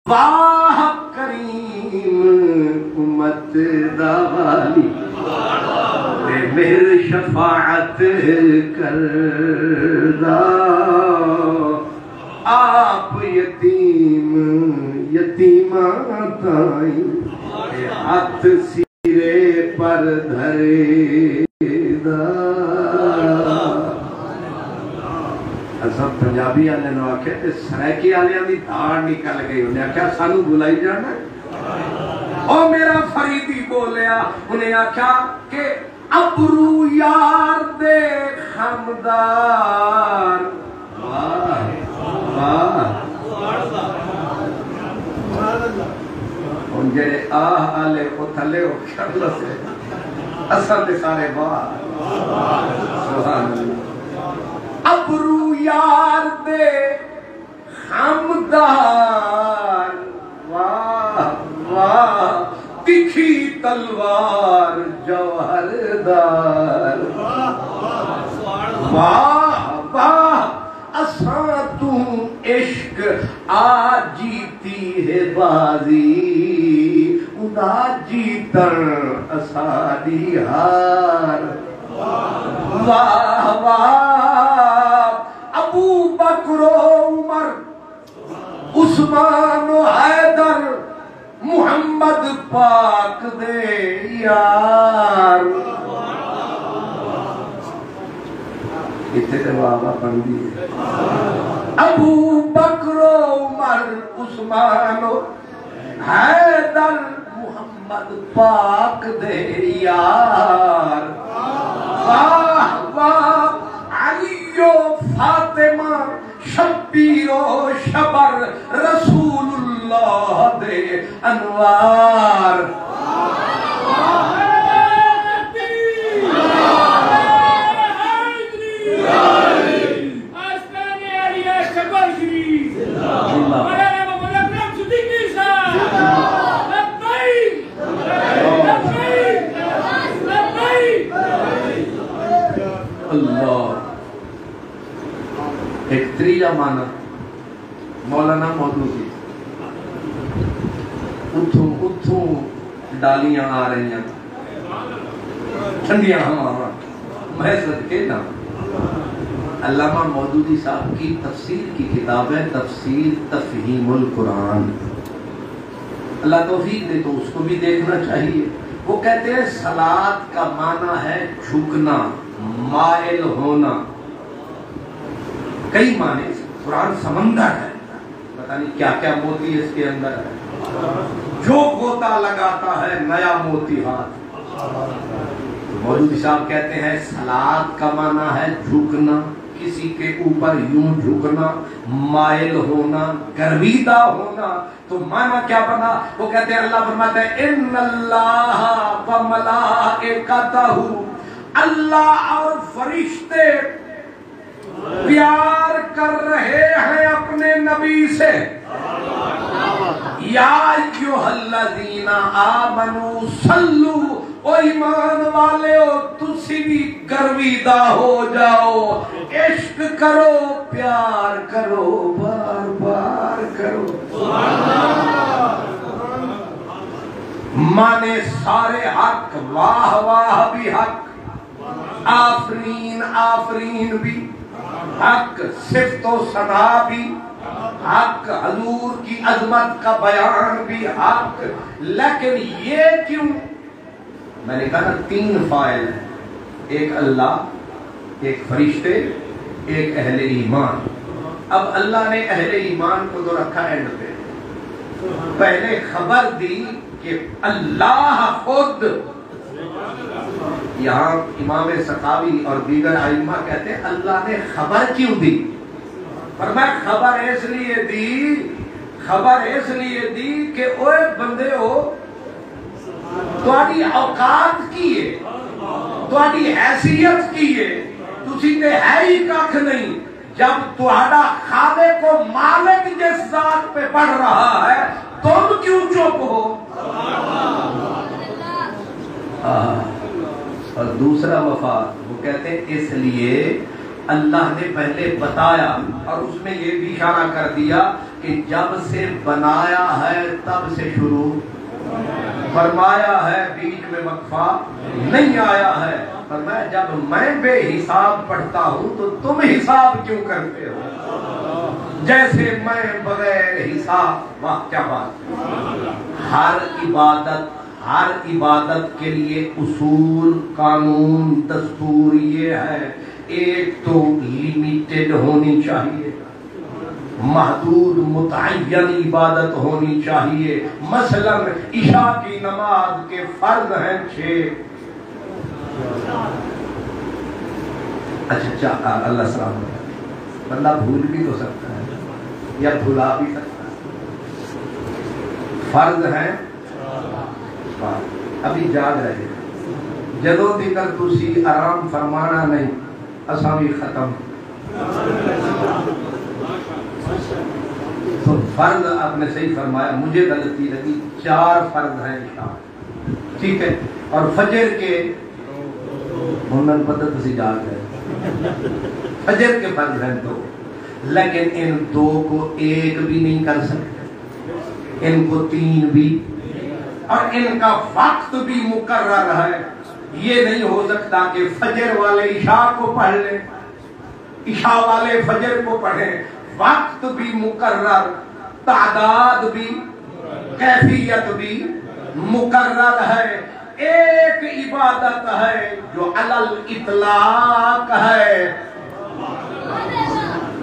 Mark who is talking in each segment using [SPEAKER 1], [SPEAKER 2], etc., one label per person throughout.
[SPEAKER 1] واہ کریم امت دا والی مہر شفاعت کردہ آپ یتیماں تائیں ہاتھ سیرے پر دھرے دا سب پنجابی آنے نو آکھے سریکی آنے دی دھار نکل گئی انہیں آکھا سانو بلائی جانا او میرا فریدی بولیا انہیں آکھا کہ ابرو یار دے خمدار واہ واہ ان جڑے آہ آلے کو تھلے ہو شرل سے اصل دے سارے واہ سبحان اللہ ابرو یار دے خمدار واہ واہ تکھی تلوار جوہر دار واہ واہ اساں تو عشق آ جیتی ہے بازی ادا جیتن اساڑی ہار واہ واہ ابو بکر و عمر عثمان و حیدر محمد پاک دے یار اتنے تے بابا بندی ہے ابو بکر و عمر عثمان و حیدر محمد پاک دے یار واہ واہ علی و فاطمہ شبیر و شبر رسول اللہ دے انوار اللہ ایک تریجہ معنی مولانا مودودی اتھوں ڈالیاں آ رہی ہیں ٹھنڈیاں ہمارا میں صدقے نا علامہ مودودی صاحب کی تفسیر کی کتاب ہے تفسیر تفہیم القرآن اللہ توفیق دے تو اس کو بھی دیکھنا چاہیے وہ کہتے ہیں صلاۃ کا معنی ہے جھکنا مائل ہونا کئی معنی قرآن سمندر ہے پتہ نہیں کیا کیا موتی اس کے اندر ہے جو غوطہ لگاتا ہے نیا موتی ہاتھ مودودی صاحب کہتے ہیں صلاۃ کا معنی ہے جھکنا کسی کے اوپر یوں جھکنا مائل ہونا گرویدہ ہونا تو معنی کیا بنا وہ کہتے ہیں اللہ فرماتے ہیں ان اللہ و ملائکتہ اللہ اور فرشتے پیار کر رہے ہیں اپنے نبی سے یا ایھا الذین آمنوا صلو او ایمان والے ہو تسی بھی گرویدہ ہو جاؤ عشق کرو پیار کرو بار بار کرو مانے سارے حق واہ واہ بھی حق آفرین آفرین بھی حق صفت و ثنا بھی حق حضور کی عظمت کا بیان بھی حق لیکن یہ کیوں میں نے کہا تین فاعل ہیں ایک اللہ ایک فرشتے ایک اہل ایمان اب اللہ نے اہل ایمان کو تو رکھا اینڈ پہ پہلے خبر دی کہ اللہ خود یہاں امام سقاوی اور دیگر ائمہ کہتے ہیں اللہ نے خبر کیوں دی فرمایا خبر اس لیے دی کہ اوے بندے ہو تہاڈی اوقات کی ہے تہاڈی حیثیت کی ہے تسی تے ہے ہی کھ نہیں جب تہاڈا خالق و مالک جس ذات پہ پڑھ رہا ہے تم کیوں چپ ہو اور دوسرا وفات وہ کہتے ہیں اس لیے اللہ نے پہلے بتایا اور اس میں یہ بھی اشارہ کر دیا کہ جب سے بنایا ہے تب سے شروع فرمایا ہے، بیچ میں وقفہ نہیں آیا ہے۔ فرمایا جب میں بے حساب پڑھتا ہوں تو تم حساب کیوں کرتے ہو؟ جیسے میں بغیر حساب۔ واہ کیا بات! ہر عبادت کے لیے اصول، قانون، دستور یہ ہے، ایک تو لیمیٹڈ ہونی چاہیے، محدود متعین عبادت ہونی چاہیے۔ مثلا عشاء کی نماز کے فرض ہیں 6۔ اچھا اللہ سلام، بندہ بھول بھی تو سکتا ہے یا بھلا بھی سکتا ہے۔ فرض ہیں، ابھی یاد رہے جدوں تک تسی آرام فرمانا نہیں اساں بھی ختم۔ تو فرض آپ نے صحیح فرمایا، مجھے غلطی لگی، 4 فرض ہیں عشاء، ٹھیک ہے، اور فجر کے منن پتہ تسی جاگ گئے، فجر کے فرض ہیں 2، لیکن ان 2 کو 1 بھی نہیں کر سکتے، ان کو 3 بھی، اور ان کا وقت بھی مقرر ہے۔ یہ نہیں ہو سکتا کہ فجر والے عشاء کو پڑھ لیں، عشاء والے فجر کو پڑھیں، وقت بھی مقرر، تعداد بھی، کیفیت بھی مقرر ہے۔ ایک عبادت ہے جو علی الاطلاق ہے،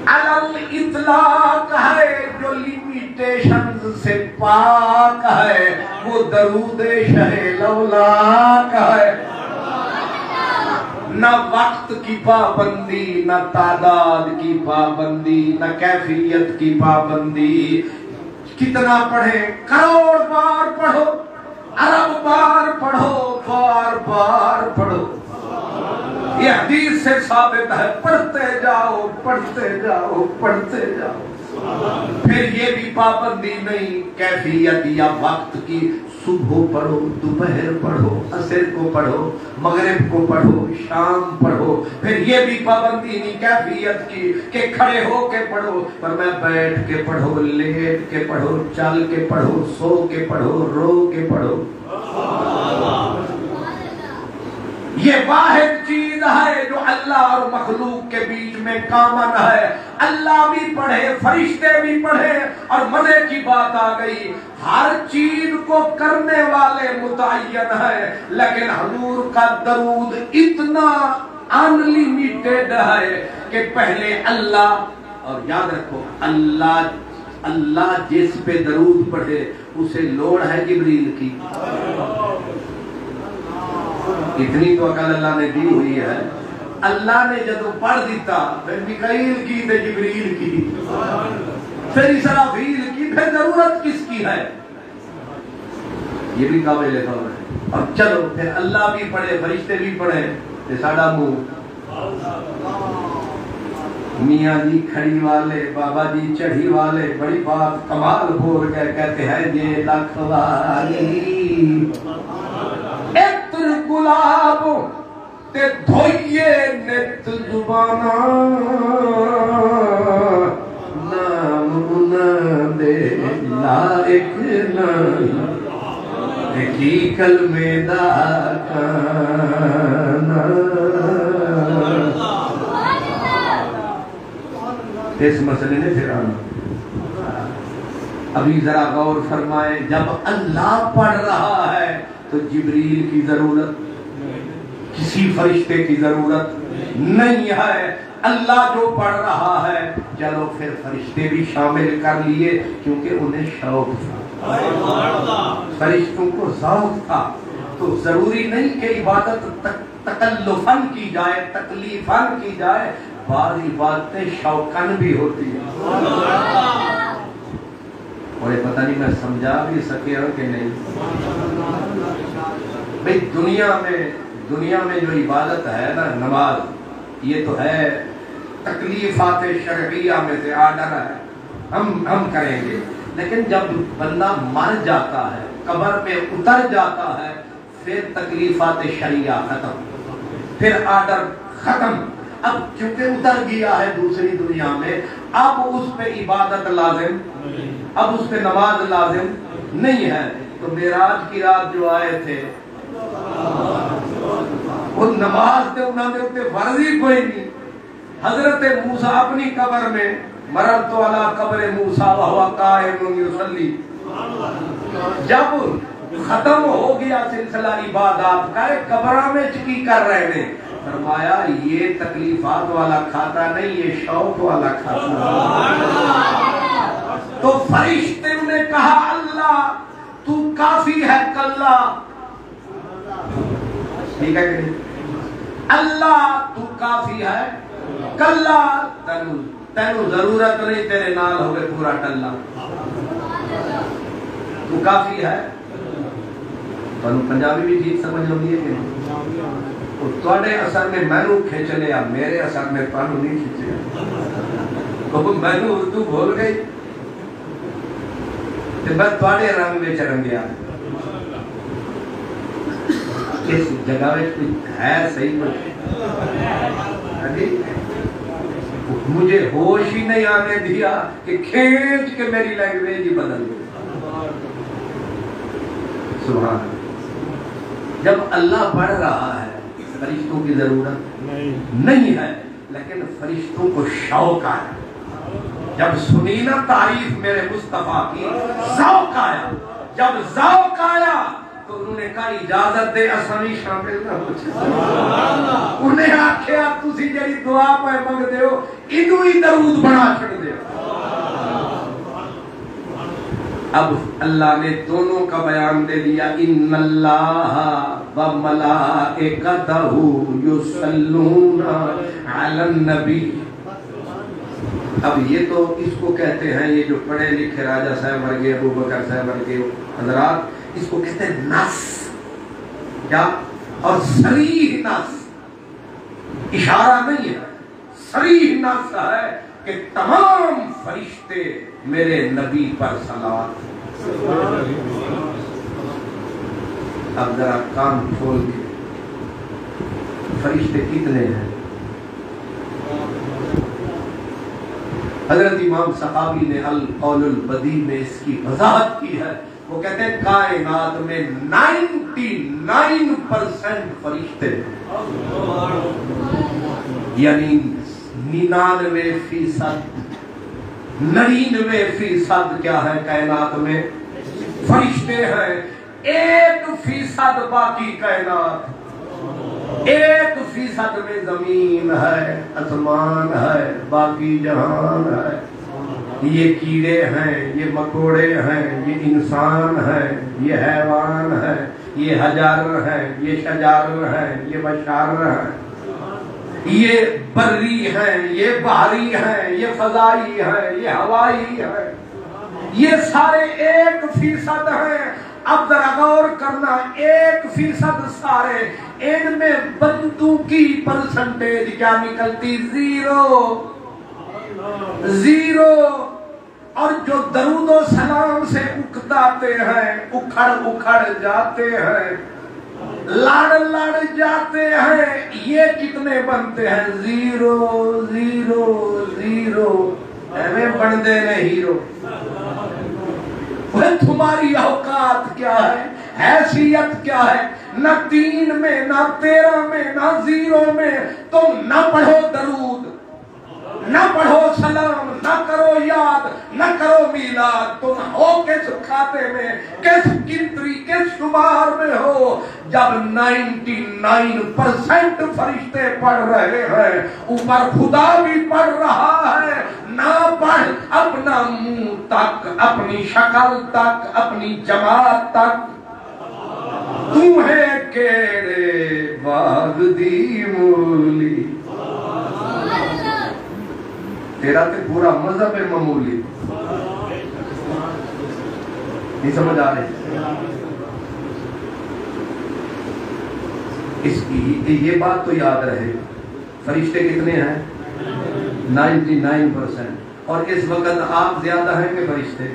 [SPEAKER 1] علی الاطلاق ہے، جو لیمیٹیشن سے پاک ہے، وہ درود شہ لولاک ہے۔ نہ وقت کی پابندی، نہ تعداد کی پابندی، نہ کیفیت کی پابندی۔ کتنا پڑھیں؟ کروڑ بار پڑھو، ارب بار پڑھو، بار بار پڑھو۔ یہ حدیث سے ثابت ہے، پڑھتے جاؤ پڑھتے جاؤ پڑھتے جاؤ۔ پھر یہ بھی پابندی نہیں کیفیت یا وقت کی، صبح پڑھو، دوپہر پڑھو، عصر کو پڑھو، مغرب کو پڑھو، شام پڑھو۔ پھر یہ بھی پابندی نہیں کیفیت کی کہ کھڑے ہو کے پڑھو، پر میں بیٹھ کے پڑھو، لیٹ کے پڑھو، چل کے پڑھو، سو کے پڑھو، رو کے پڑھو۔ یہ واحد چیز ہے جو اللہ اور مخلوق کے بیچ میں کامن ہے۔ اللہ بھی پڑھے، فرشتے بھی پڑھے، اور مزے کی بات آ گئی، ہر چیز کو کرنے والے متعین ہے، لیکن حضور کا درود اتنا ان لمیٹڈ ہے کہ پہلے اللہ، اور یاد رکھو اللہ جس پہ درود پڑھے اسے لوڑ ہے جبریل کی، اتنی تو عقل اللہ نے دی ہوئی ہے۔ اللہ نے جدو پڑھ دیتا پھر میکائیل کی تے جبریل کی، پھر اسرافیل کی، پھر ضرورت کس کی ہے؟ یہ بھی قابل غور ہے۔ اور چلو پھر اللہ بھی پڑھے، فرشتے بھی پڑھے، تے ساڈا منہ میاں جی کھڑی والے، بابا جی چڑھی والے بڑی بات کمال بول کے کہتے ہیں یہ لکھ والی عطر گلاب تے دھوئیے نت زبانا، نام انہاں دے لائق نہ کی کلمے دا کانا۔ اس مسئلے نے پھر آنا، ابھی ذرا غور فرمائیں، جب اللہ پڑھ رہا ہے تو جبریل کی ضرورت، کسی فرشتے کی ضرورت نہیں ہے۔ اللہ جو پڑھ رہا ہے، چلو پھر فرشتے بھی شامل کر لیے کیونکہ انہیں شوق تھا، فرشتوں کو ذوق تھا، تو ضروری نہیں کہ عبادت تکلفاً کی جائے، تکلیفاً کی جائے، بعض عبادتیں شوقاً بھی ہوتی ہیں۔ اور یہ پتہ نہیں میں سمجھا بھی سکے ہوں کہ نہیں۔ بھئی دنیا میں جو عبادت ہے نا، نماز، یہ تو ہے تکلیفات شرعیہ میں سے آرڈر ہے، ہم کریں گے، لیکن جب بندہ مر جاتا ہے، قبر میں اتر جاتا ہے، پھر تکلیفات شرعیہ ختم، پھر آرڈر ختم۔ اب چونکہ اتر گیا ہے دوسری دنیا میں، اب اس پہ عبادت لازم، اب اس پہ نماز لازم نہیں ہے. تو معراج کی رات جو آئے تھے وہ نماز تے انہوں نے اتنے فرض ہی کوئی نہیں. حضرت موسیٰ اپنی قبر میں مررت علی قبر موسیٰ وہو قائم یصلی، جب ختم ہو گیا سلسلہ عبادات کا، قبرہ میں چکی کر رہے ہیں، فرمایا یہ تکلیفات والا کھاتا نہیں، یہ شوق والا کھاتا. تو فرشتے نے کہا اللہ تو کافی ہے کلا، ٹھیک ہے کہ نہیں؟ اللہ تو کافی ہے کلا، تینو ضرورت نہیں، تیرے نال ہوئے پورا ٹلا. تو کافی ہے. تو پنجابی بھی ٹھیک سمجھ لو گی کہ نہیں؟ تھوڑے اثر میں مینو کھینچ لیا، میرے اثر میں تھانو نہیں کھینچیا. مینو اردو بھول گئی میں تھوڑے رنگ میں رنگیا. اس جگہ میں کوئی ہے صحیح مجھے ہوش ہی نہیں آنے دیا کہ کھینچ کے میری لینگویج ہی بدل گئی. سبحان اللہ. جب اللہ پڑھ رہا ہے فرشتوں کی ضرورت نہیں ہے، لیکن فرشتوں کو شوق آیا. جب سنی نا تعریف میرے مصطفیٰ کی، ذوق آیا. جب ذوق آیا تو انہوں نے کہا اجازت دے اسامی شامل نہ ہو جائے. انہیں آکھیا تسی جڑی دعا پہ منگ دے ہو انہوں ہی درود بنا چھڑ دے. اب اللہ نے دونوں کا بیان دے دیا، ان اللہ و ملائکتہ یصلون علی النبی. اب یہ تو اس کو کہتے ہیں، یہ جو پڑھے لکھے راجہ صاحب ورگے، ابو بکر صاحب ورگے حضرات، اس کو کہتے ہیں نص. کیا؟ اور صریح نص، اشارہ نہیں ہے، صریح نص ہے کہ تمام فرشتے میرے نبی پر صلوات. اب ذرا کان کھول کے، فرشتے کتنے ہیں؟ حضرت امام سخاوی نے القول البدیع میں اس کی وضاحت کی ہے. وہ کہتے ہیں کائنات میں 99% فرشتے، یعنی 99% 99% کیا ہے کائنات میں فرشتے ہیں. 1% باقی کائنات، 1% میں زمین ہے، آسمان ہے، باقی جہان ہے. یہ کیڑے ہیں، یہ مکوڑے ہیں، یہ انسان ہے، یہ حیوان ہے، یہ حجر ہے، یہ شجر ہے، یہ بشر ہے، یہ بری ہیں، یہ بحری ہیں، یہ فضائی ہیں، یہ ہوائی ہے. یہ سارے 1% ہیں. اب ذرا غور کرنا، 1% سارے، ان میں بندوں کی پرسنٹیج کیا نکلتی؟ 0. اور جو درود و سلام سے اکتاتے ہیں، اکھڑ جاتے ہیں، لڑ جاتے ہیں، یہ کتنے بنتے ہیں؟ 0. ہمیں بندے نے ہیرو. تمہاری اوقات کیا ہے، حیثیت کیا ہے؟ نہ 3 میں، نہ 13 میں، نہ 0 میں. تم نہ پڑھو درود، نہ پڑھو سلام، نہ کرو یاد، نہ کرو میلاد. تم ہو کس کھاتے میں، کس گنتری، کس شمار میں ہو؟ جب 99% فرشتے پڑھ رہے ہیں، اوپر خدا بھی پڑھ رہا ہے. نہ پڑھ، اپنا منہ تک، اپنی شکل تک، اپنی جماعت تک. تو ہے کیڑے باغ دی مولی، تیرا تے پورا مذہب معمولی. نہیں سمجھ آ رہی؟ اس کی یہ بات تو یاد رہے، فرشتے کتنے ہیں؟ 99%. اور اس وقت آپ زیادہ ہیں کہ فرشتے؟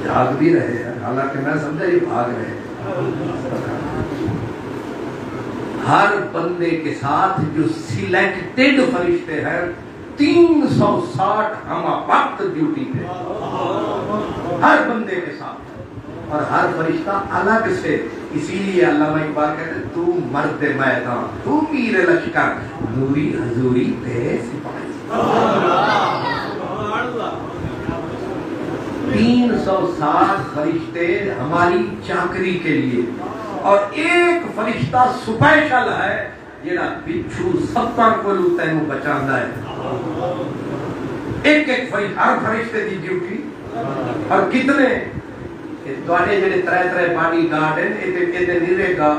[SPEAKER 1] جاگ بھی رہے ہیں، حالانکہ میں سمجھا یہ بھاگ رہے ہیں. ہر بندے کے ساتھ جو سلیکٹڈ فرشتے ہیں 360 ہم وقت ڈیوٹی پہ، ہر بندے کے ساتھ، اور ہر فرشتہ الگ سے. اسی لیے علامہ اقبال کہتے ہیں تو مرد میدان، تو میر لشکر، نوری حضوری تیرے سپاہی. 360 فرشتے ہماری چاکری کے لیے، اور ایک فرشتہ سپیشل ہے جڑا بچھو سپاں کو تینوں بچاندا ہے. ایک فرشتہ، ہر فرشتے دی ڈیوٹی. اور کتنے تواڈے جڑے ترے باڈی گارڈ ہیں اے نیرے گا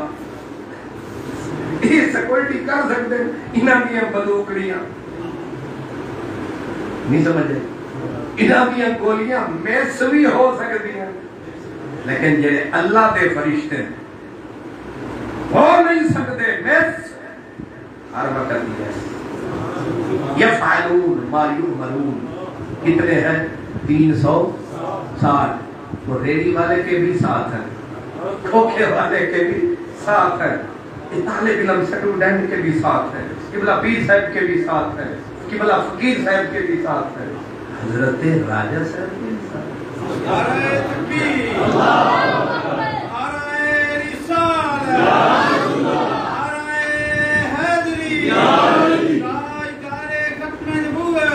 [SPEAKER 1] یہ سیکورٹی کر سکتے ہیں. انہاں دیاں بندوقڑیاں نہیں سمجھے، انہاں دیاں گولیاں میس بھی ہو سکتی ہیں، لیکن جڑے اللہ دے فرشتے ہو نہیں سکتے میس. ہر وقت یفعلون ما یؤمرون. کتنے ہیں؟ 360. وہ ریڈی والے کے بھی ساتھ ہیں، کھوکھے والے کے بھی ساتھ ہیں، طالب علم اسٹوڈنٹ کے بھی ساتھ ہیں، قبلہ پیر صاحب کے بھی ساتھ ہیں، قبلہ فقیر صاحب کے بھی ساتھ ہیں، حضرت راجہ صاحب کے بھی ساتھ. نعرہ تکبیر، نعرہ رسالت، نعرہ حیدری، نعرہ ختم نبوت.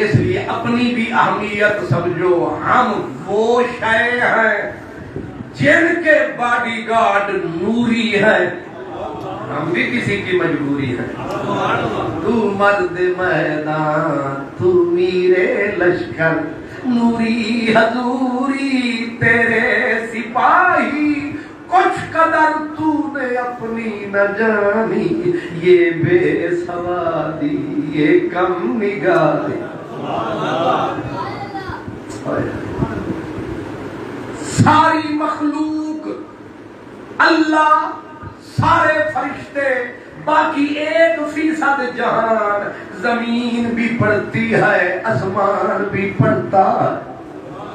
[SPEAKER 1] اس لیے اپنی بھی اہمیت سمجھو. ہم وہ شے ہیں جن کے باڈی گارڈ نوری ہیں، ہم بھی کسی کی مجبوری ہے. تو مرد میدان، تو میرے لشکر، نوری حضوری تیرے سپاہی. کچھ قدر تو نے اپنی نہ جانی، یہ بے سوادی یہ کم نگاہی. ساری مخلوق، اللہ، سارے فرشتے، باقی 1% جہان، زمین بھی پڑھتی ہے، آسمان بھی پڑھتا ہے،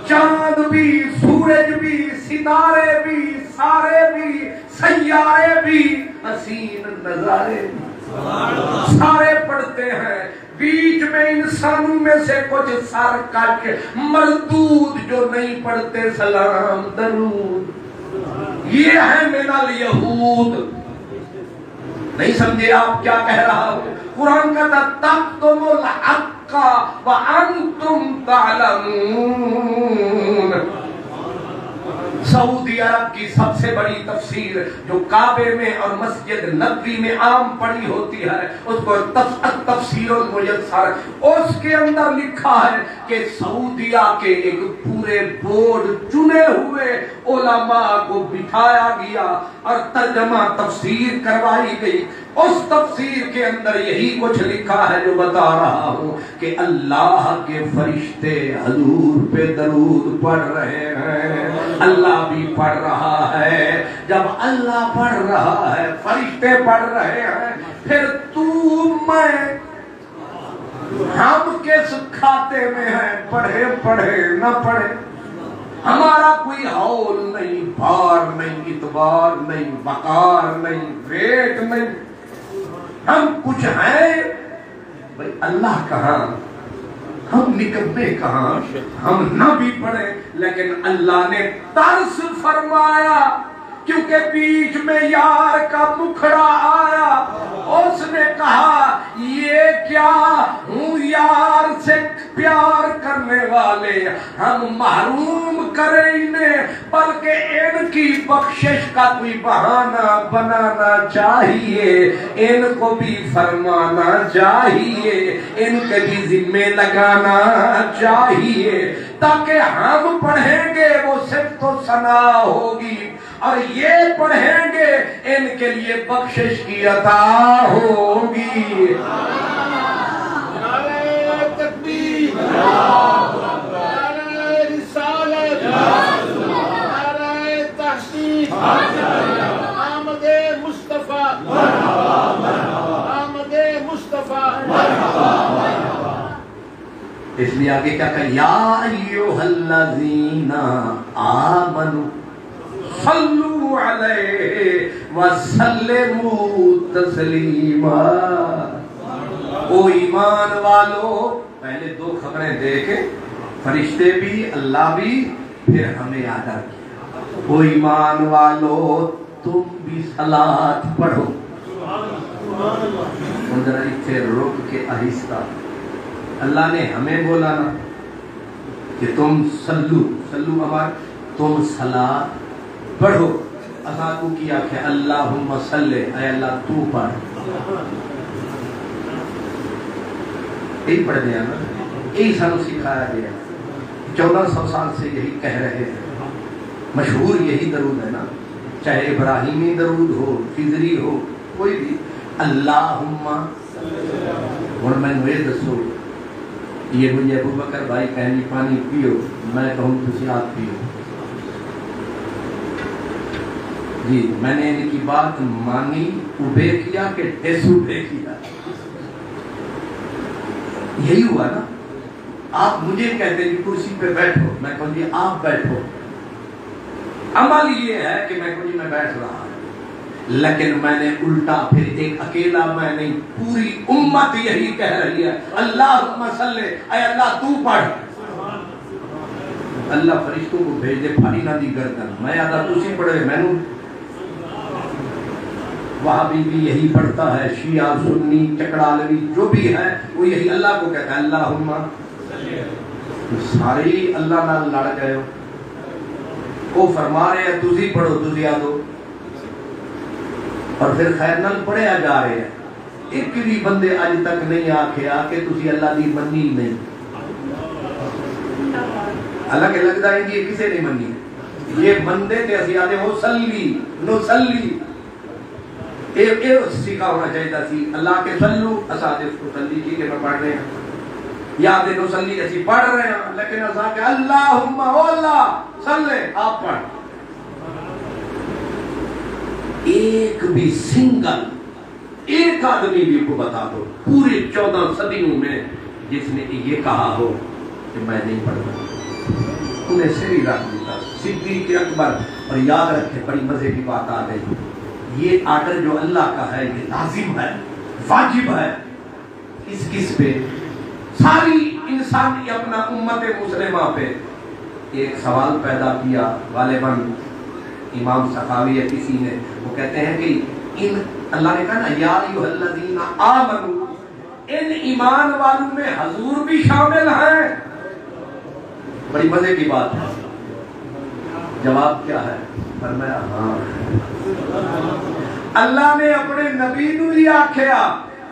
[SPEAKER 1] چاند بھی، سورج بھی، ستارے بھی، سارے بھی، سیارے بھی، حسین نظارے بھی، سارے پڑھتے ہیں. بیچ میں انسانوں میں سے کچھ سر کٹ مردود جو نہیں پڑھتے سلام درود. یہ ہے من الیہود. نہیں سمجھے آپ کیا کہہ رہا ہوں؟ قرآن کہتا تکتم الحق وانتم تعلمون. سعودی عرب کی سب سے بڑی تفسیر جو کعبے میں اور مسجد نبوی میں عام پڑھی ہوتی ہے، اس کو تفسیر المیسر، اس کے اندر لکھا ہے کہ سعودیہ کے ایک پورے بورڈ چنے ہوئے علماء کو بٹھایا گیا اور ترجمہ تفسیر کروائی گئی. اس تفسیر کے اندر یہی کچھ لکھا ہے جو بتا رہا ہوں کہ اللہ کے فرشتے حضور پہ درود پڑھ رہے ہیں، اللہ بھی پڑھ رہا ہے. جب اللہ پڑھ رہا ہے، فرشتے پڑھ رہے ہیں، پھر تو میں ہم کس کھاتے میں ہیں؟ پڑھے پڑھے نہ پڑھے، ہمارا کوئی حول نہیں، بھار نہیں، اعتبار نہیں، وقار نہیں، ویٹ نہیں. ہم کچھ ہیں بھئی اللہ کہاں، ہم نکمے کہاں. ہم نہ بھی پڑھے لیکن اللہ نے ترس فرمایا، کیونکہ بیچ میں یار کا مکھڑا آیا. اس نے کہا یہ کیا ہوں یار سے پیار کرنے والے، ہم محروم کریں انہیں، بلکہ ان کی بخشش کا کوئی بہانہ بنانا چاہیے، ان کو بھی فرمانا چاہیے، ان کے بھی ذمے لگانا چاہیے، تاکہ ہم پڑھیں گے وہ صفت و ثنا ہوگی، اور یہ پڑھیں گے ان کے لیے بخشش کی عطا ہوگی. نعرہ تکبیر، نعرہ رسالت، نعرہ تحقیق، آمد مصطفیٰ، آمد مصطفیٰ. اس لیے آگے کیا کہا؟ یا ایھا الذین آمنوا صلو علیہ وسلموا تسلیما۔ او ایمان والو، پہلے دو خبریں دے کے فرشتے بھی اللہ بھی پھر ہمیں آدھا کیا، او ایمان والو تم بھی صلاۃ پڑھو۔ ذرا اتنے رک کے آہستہ، اللہ نے ہمیں بولا نا کہ تم سلو ہمارا، تم صلاۃ پڑھو۔ اساں کو کیا کہ اللہم صلی، اے اللہ تو پڑھ۔ یہی پڑھ دیا نا، یہی سانو سکھایا گیا، 1400 سال سے یہی کہہ رہے ہیں، مشہور یہی درود ہے نا، چاہے ابراہیمی درود ہو، خضری ہو، کوئی بھی، اللہم۔ اور میں نے دسو، یہ مجھے ابو بکر بھائی کہیں پانی پیو، میں کہوں تسی آپ پیو، جی میں نے ان کی بات مانی، اوبے کیا کہ ٹیسو بے کیا، یہی ہوا نا۔ آپ مجھے کہتے ہیں کرسی پہ بیٹھو، میں کہوں جی آپ بیٹھو، عمل یہ ہے کہ میں کہوں جی میں بیٹھ رہا ہوں، لیکن میں نے الٹا پھر ایک اکیلا میں نہیں، پوری امت یہی کہہ رہی ہے اللہم صلی، اے اللہ تو پڑھ۔ اللہ فرشتوں کو بھیج دے پھاڑی نہ دی گردن، میں آدھا تسی پڑھے، میں نے وہابی بھی یہی پڑھتا ہے، شیعہ سنی چکڑالوی جو بھی ہے وہ یہی اللہ کو کہتا ہے اللہم۔ سارے اللہ نال لڑ گئے ہو، وہ فرما رہے ہیں تسی پڑھو، تسی آدھو، اور پھر خیر نال پڑھے جا رہے ہیں۔ ایک بھی بندے آج تک نہیں آکھیا کہ تسی اللہ دی منی نہیں، اللہ کے لگتا ہے کہ یہ کسے نہیں منی، یہ بندے تے اسی آدھے ہو سلی نو سلی، اے سیکھا ہونا چاہیے سی اللہ کے سلو، اسادے اس کو سلی جی کے پڑھ رہے ہیں، یاد نو سلی اسی پڑھ رہے ہیں، لیکن اسا کہ اللہم او اللہ صلی، آپ پڑھ۔ ایک بھی سنگل ایک آدمی بھی کو بتا دو پورے 14 صدیوں میں جس نے یہ کہا ہو کہ میں نہیں پڑھتا، انہیں سری رکھ دیتا صدیق اکبر۔ اور یاد رکھے بڑی مزے کی بات آ گئی، یہ آرڈر جو اللہ کا ہے یہ لازم ہے، واجب ہے، کس پہ؟ ساری انسانی اپنا امت مسلمہ پہ۔ ایک سوال پیدا کیا غالباً امام سخاوی ہے کسی نے، وہ کہتے ہیں کہ ان اللہ نے کہا نا یا ایھا الذین آمنوا، ان ایمان والوں میں حضور بھی شامل ہیں۔ بڑی مزے کی بات ہے، جواب کیا ہے؟ فرمایا ہاں۔ اللہ نے اپنے نبی نو ہی آکھیا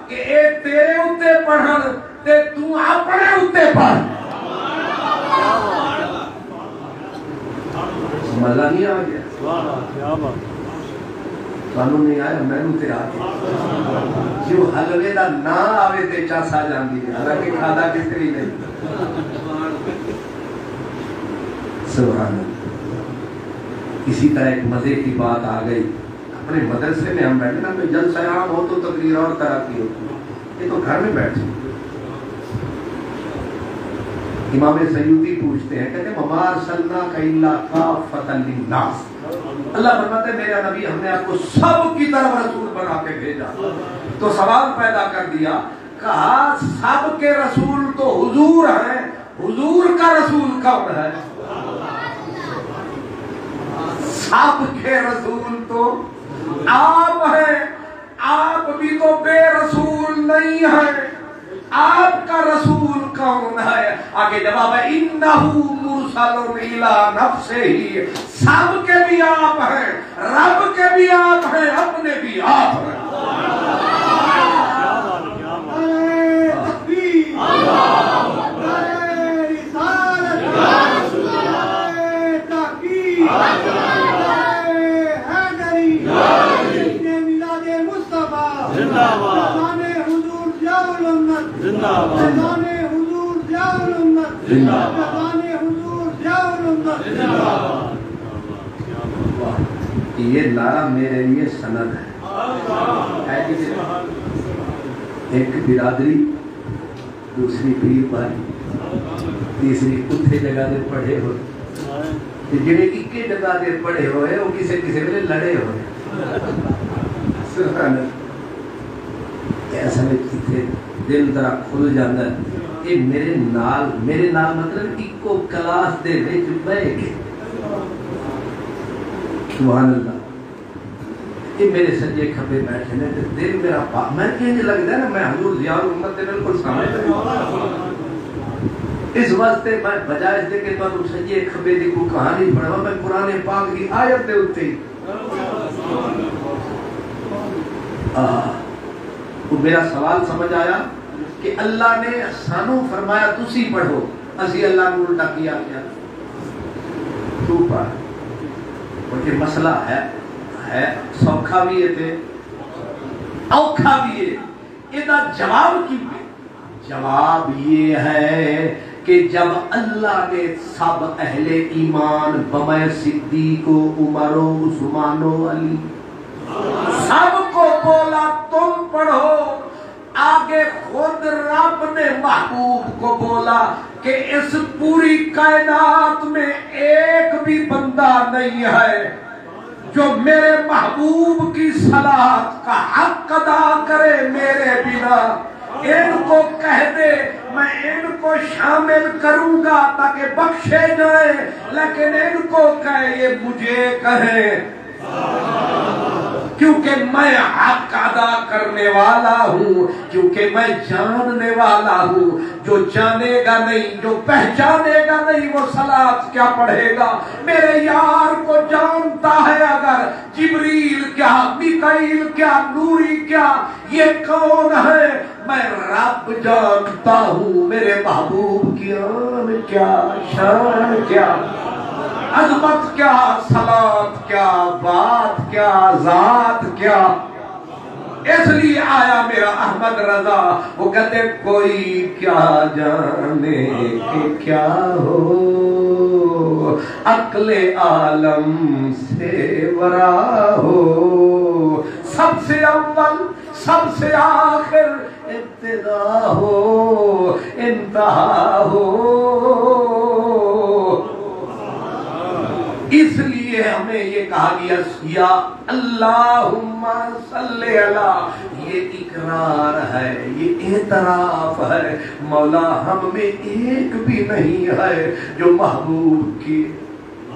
[SPEAKER 1] کہ اے تیرے اتے پڑھن تے تو اپنے اتے پڑھ۔ مزہ نہیں آ گیا؟ سانو نہیں آیا، میں تے آ گیا۔ جو حلوے دا نہ آوے تے چاس آ جاندی ہے، حالانکہ کھادا کتری نہیں۔ سبحان اللہ۔ اسی طرح ایک مزے کی بات آ گئی، اپنے مدرسے میں ہم بیٹھے نا، کوئی جلسہ عام ہو تو تقریر اور طرح کی ہوتی، یہ تو گھر میں بیٹھے۔ امام سیوطی پوچھتے ہیں، کہتے ہیں وما ارسلناک الا کافۃ للناس، اللہ فرماتے ہیں میرا نبی ہم نے آپ کو سب کی طرف رسول بنا کے بھیجا۔ تو سوال پیدا کر دیا، کہا سب کے رسول تو حضور ہیں، حضور کا رسول کون ہے؟ سب کے رسول تو آپ ہیں، آپ بھی تو بے رسول نہیں ہیں، آپ کا رسول کون ہے؟ آگے جواب ہے انہو مرسل الی نفسہ، سب کے بھی آپ ہیں، رب کے بھی آپ ہیں، اپنے بھی آپ ہیں۔ یہ نعرہ میرے لیے سند ہے، ایک برادری، دوسری پیر بھائی، تیسری اتھے جگہ دے پڑھے ہوئے، جڑے ایک جگہ دے پڑھے ہوئے وہ کسے کسے ویلے لڑے ہوئے، سبحان اللہ ایسا کتنے دل ذرا کھل جاتا ہے کہ میرے نال مطلب ایکو کلاس دے وچ بیٹھ کے سبحان اللہ کہ میرے سجے کھبے بیٹھے نے تے دل میرا میں انج لگدا ہے نا میں حضور ضیاء الامت دے بالکل سامنے اس واسطے میں بجائے اس دے کہ تانوں سجے کھبے دی کوئی کہانی پڑھاواں میں قرآن پاک دی آیت دے اوتے تو میرا سوال سمجھ آیا کہ اللہ نے سانو فرمایا تسی پڑھو اسی اللہ کو الٹا کیا تو پڑھ اور یہ مسئلہ ہے سوکھا بھی ہے تے اوکھا بھی ہے یہ جواب کی جواب یہ ہے کہ جب اللہ نے سب اہل ایمان بمے صدیق و عمر و عثمان و علی سب کو بولا تم پڑھو آگے خود رب نے محبوب کو بولا کہ اس پوری کائنات میں ایک بھی بندہ نہیں ہے جو میرے محبوب کی صلاۃ کا حق ادا کرے میرے بنا ان کو کہہ دے میں ان کو شامل کروں گا تاکہ بخشے جائیں لیکن ان کو کہے یہ مجھے کہیں کیونکہ میں حق ادا کرنے والا ہوں کیونکہ میں جاننے والا ہوں جو جانے گا نہیں جو پہچانے گا نہیں وہ صلاۃ کیا پڑھے گا میرے یار کو جانتا ہے اگر جبریل کیا میکائیل کیا نوری کیا یہ کون ہے میں رب جانتا ہوں میرے محبوب کی آن کیا شان کیا عظمت کیا صلاۃ کیا بات کیا ذات کیا اس لیے آیا میرا احمد رضا وہ کہتے کوئی کیا جانے کہ کیا ہو عقل عالم سے ورا ہو سب سے اول سب سے آخر ابتدا ہو انتہا ہو اس لیے ہمیں یہ کہا گیا یا اللہم صلی علی یہ اقرار ہے یہ اعتراف ہے مولا ہم میں ایک بھی نہیں ہے جو محبوب کی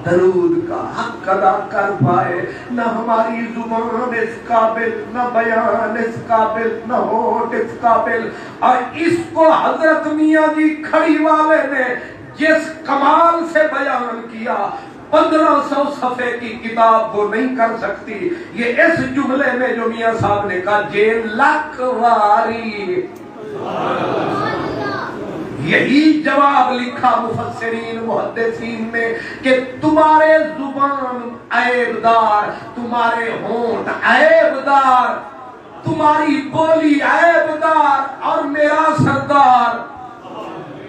[SPEAKER 1] درود کا حق ادا کر پائے نہ ہماری زبان اس قابل نہ بیان اس قابل نہ ہوٹ اس قابل اور اس کو حضرت میاں جی کھڑی والے نے جس کمال سے بیان کیا 1500 صفحے کی کتاب کو نہیں کر سکتی یہ اس جملے میں جو میاں صاحب نے کہا جے لکھ واری یہی جواب لکھا مفسرین محدثین نے کہ تمہارے زبان عیب دار تمہارے ہونٹ عیب دار تمہاری بولی عیب دار اور میرا سردار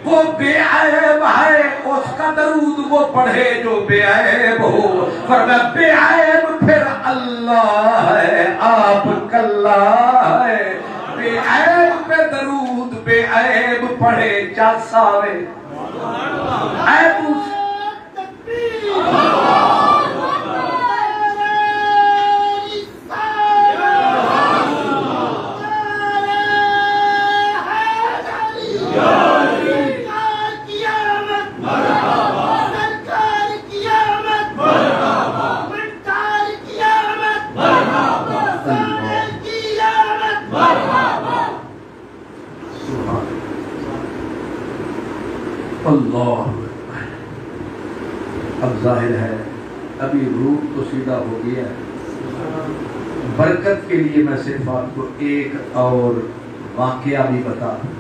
[SPEAKER 1] وہ بے عیب ہے اس کا درود وہ پڑھے جو بے عیب ہو فرمایا بے عیب پھر اللہ ہے آپ کلّہ ہے بے عیب پہ درود بے عیب پڑھے چاساوے عیب اللہ اب ظاہر ہے ابھی روح تو سیدھا ہو گیا ہے برکت کے لیے میں صرف آپ کو ایک اور واقعہ بھی بتا دوں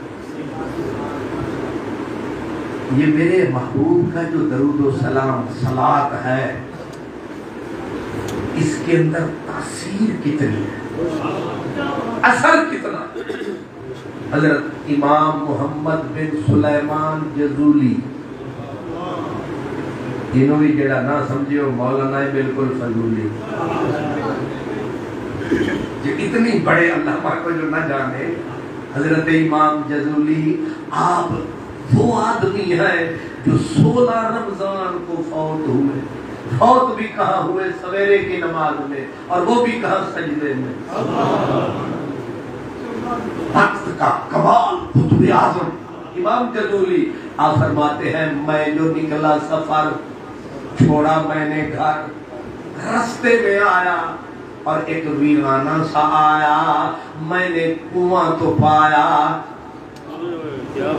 [SPEAKER 1] یہ میرے محبوب کا جو درود و سلام صلاۃ ہے اس کے اندر تاثیر کتنی ہے اثر کتنا حضرت امام محمد بن سلیمان جزولی جنہوں بھی جڑا نہ سمجھے ہو مولانا بالکل فضولی جو اتنی بڑے علامہ کو جو نہ جانے حضرت امام جزولی آپ وہ آدمی ہے جو 16 رمضان کو فوت ہوئے فوت بھی کہاں ہوئے؟ سویرے کی نماز میں، اور وہ بھی کہاں؟ سجدے میں۔ وقت کا کمال، قطب اعظم امام جزولی آپ فرماتے ہیں میں جو نکلا سفر، چھوڑا میں نے گھر، رستے میں آیا اور ایک ویرانہ سا آیا، میں نے کنواں تو پایا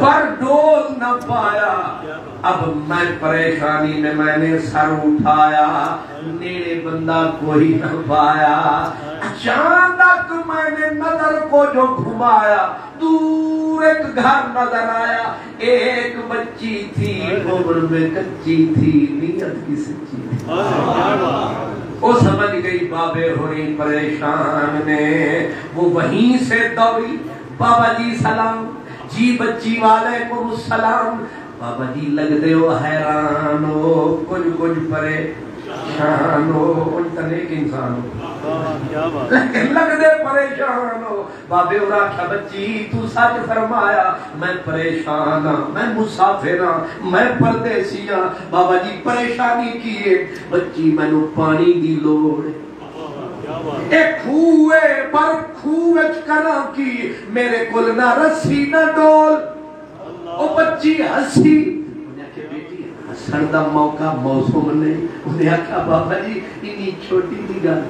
[SPEAKER 1] پر ڈول نہ پایا، اب میں پریشانی میں نے سر اٹھایا، نیڑے بندہ کوئی نہ پایا، اچانک میں نے نظر کو جو گھمایا، دور ایک گھر نظر آیا، ایک بچی تھی عمر میں کچی تھی، نیت کی سچی تھی، وہ سمجھ گئی بابے ہوئی پریشان نے، وہ وہیں سے دوڑی، بابا جی سلام، جی بچی وعلیکم السلام، بابا جی لگ دے ہو حیران ہو، کچھ پریشان ہو، کچھ تنیک انسان ہو، لیکن لگ دے پریشان ہو، بابے اور آکھا بچی تو سچ فرمایا، میں پریشان ہاں، میں مسافر ہاں، میں پردیسی ہاں، بابا جی پریشانی کیے، بچی میں نو پانی دی لوڑ، ایک کھوئے پر کھوئے کرا کی، میرے کل نہ رسی نہ ڈول، او بچی ہنسی، انہیں کہا بیٹی ہسن دا موقع موسم نہیں، انہیں کہا بابا جی اتنی چھوٹی دی گل،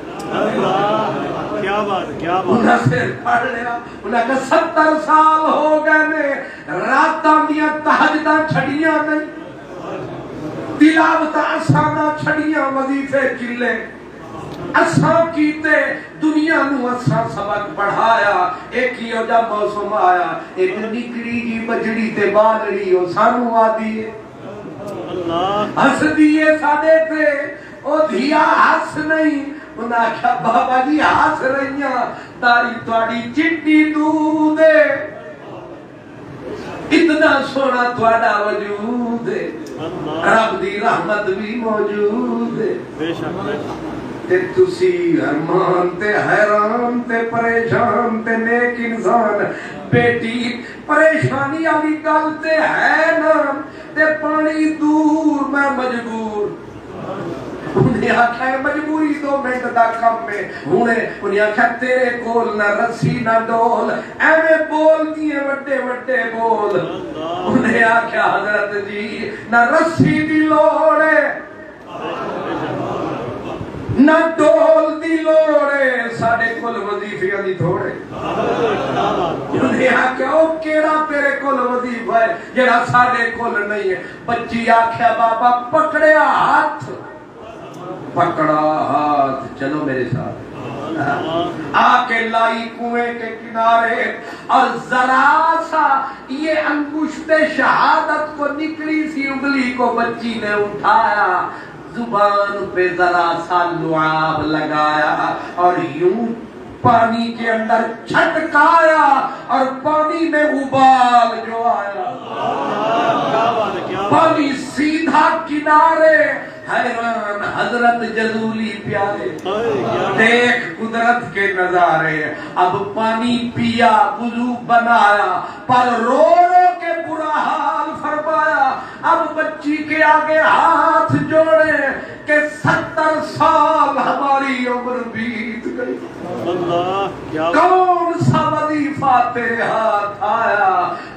[SPEAKER 2] کیا بات کیا بات،
[SPEAKER 1] انہیں سے پڑھ لیا، انہیں کہا 70 سال ہو گئے نے، راتاں دیاں تہجداں چھڑیاں نہیں، تلاوتاں آساناں چھڑیاں، وظیفے چلے اساں کیتے، دنیا نو اساں سبق پڑھایا، ایک ہی جا موسم آیا، ایک نکڑی جی بجڑی تے بالڑی او سانو آدھی ہے، ہس دیئے سادے تے او دھیا ہس نہیں، انہاں کہا بابا جی ہس رہیاں، داری توڑی چٹی دودھ ہے، اتنا سونا توڑا وجود ہے، رب دی رحمت بھی موجود ہے، تے تسی ارمان تے حیران تے پریشان تے نیک انسان، بیٹی پریشانی آلی گل تے ہے نا، تے پانی دور میں مجبور، انہیں آکھا ہے مجبوری 2 منٹ دا کم میں، انہیں آکھا تیرے کول نہ رسی نہ ڈول، ایویں بول دیئے وڈے وڈے بول، انہیں آکھا حضرت جی نہ رسی دی لوڑے نہ ڈول دی لوڑے، ساڑے کل وظیفیاں دی تھوڑے، انہیں آکھا او کیڑا تیرے کل وظیفہ ہے جڑا ساڑے کل نہیں ہے، بچی آکھا بابا پکڑیا ہاتھ، پکڑا ہاتھ، چلو میرے ساتھ، آکے لائی کنویں کے کنارے، اور ذرا سا یہ انگشت شہادت کو نکلی سی انگلی کو بچی نے اٹھایا، زبان پہ ذرا سا لعاب لگایا، اور یوں پانی کے اندر چھٹکایا، اور پانی میں ابال جو آیا، پانی سیدھا کنارے، حیران حضرت جزولی پیارے، دیکھ قدرت کے نظارے، اب پانی پیا وضو بنایا، پر رو رو کے برا حال فرمایا، اب بچی کے آگے ہاتھ جوڑے کہ 70 سال ہماری عمر بیت گئی، کون سا وظیفہ تیرے ہاتھ آیا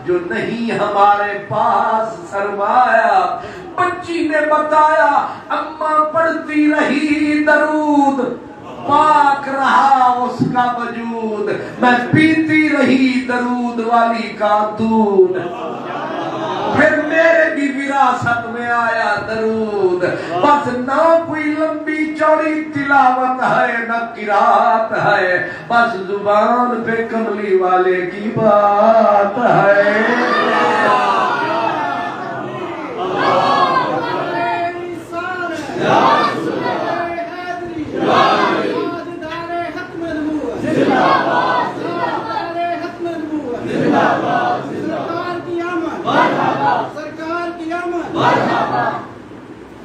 [SPEAKER 1] جو نہیں ہمارے پاس سرمایا، بچی نے بتایا اماں پڑھتی رہی درود، پاک رہا اس کا وجود، میں پیتی رہی درود والی کا دودھ، پھر میرے بھی وراثت میں آیا درود، بس نہ کوئی لمبی چوڑی تلاوت ہے نہ قرات ہے، بس زبان پہ کملی والے کی بات ہے،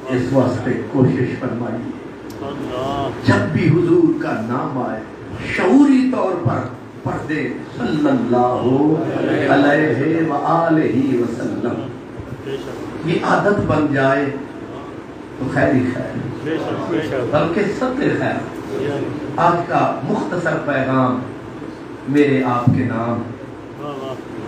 [SPEAKER 1] اس واسطے کوشش فرمائیے جب بھی حضور کا نام آئے شعوری طور پر پڑھ دے صلی اللہ علیہ وآلہ وسلم، یہ عادت بن جائے تو خیر ہی خیر۔
[SPEAKER 2] بے شک بے شک
[SPEAKER 1] بلکہ سب خیر آج کا مختصر پیغام میرے آپ کے نام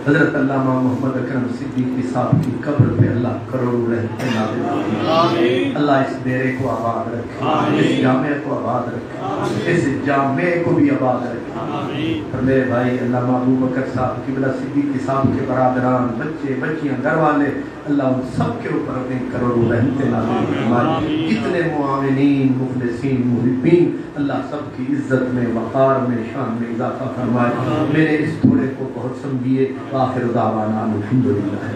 [SPEAKER 1] حضرت علامہ محمد اکرم صدیقی صاحب کی قبر پہ اللہ کروڑوں رحمتیں نازل فرمائے. اللہ اس ڈیرے کو آباد رکھے, اس جامعہ کو آباد رکھے, اس جامعہ کو بھی آباد رکھے. اور میرے بھائی علامہ ابو بکر صاحب قبلہ صدیقی صاحب کے برادران, بچے بچیاں, گھر والے, اللہ ان سب کے اوپر اپنے کروڑوں رحمتیں نازل فرمائے. جتنے معاونین, مخلصین, محبین, اللہ سب کی عزت میں, وقار میں, شان میں اضافہ فرمائے. میرے اس تھوڑے کو بہت سمجھیے. آخر دعوانا الحمدللہ.